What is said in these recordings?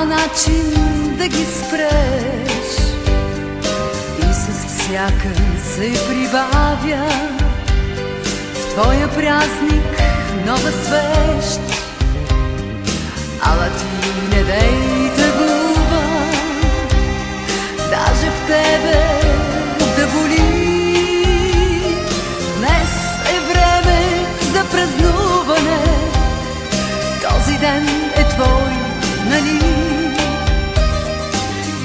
няма начин да ги спреш и с всяка се прибавя в твоя празник нова свещ. Ала ти не дей тъгува, даже в тебе да боли. Днес е време за празнуване, този ден е твой, нали?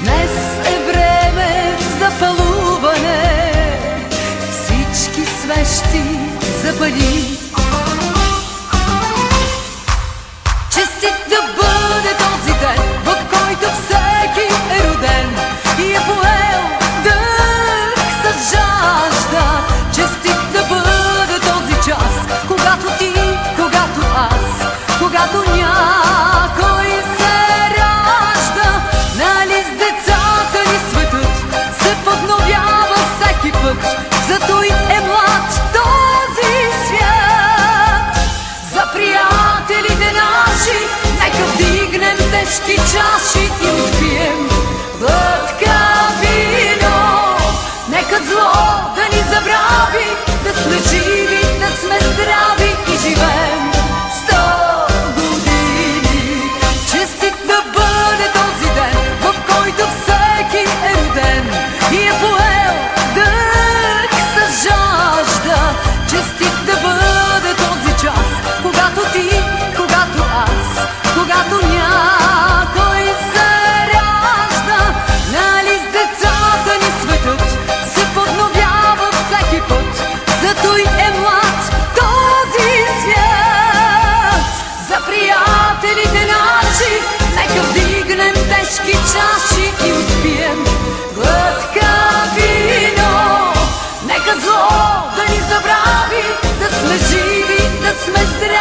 Днес е време за палуване, всички свещи запали. Честит да бъде този ден, в който всеки е роден и е поел дъх с жажда. Честит да бъде този час, когато ти, когато аз, когато някой се ражда. Нали с децата ни светът се подновява всеки път, зато и е млад този свят. За приятелите наши нека вдигнем тежки чаши и отпием глътка вино. Нека зло да ни забрави, да сме живи, да сме здрави и живеем 100 години. Честит да бъде този ден, в който всеки е роден и е поел дъх с жажда. Честит да бъде този час, когато ти, когато аз, когато някой се ражда. Нали с децата ни светът се подновява всеки път, зато и е млад този свят. За приятелите наши нека вдигнем тежки чаши и отпием глътка вино. Нека зло да ни забрави, да сме живи, да сме здрави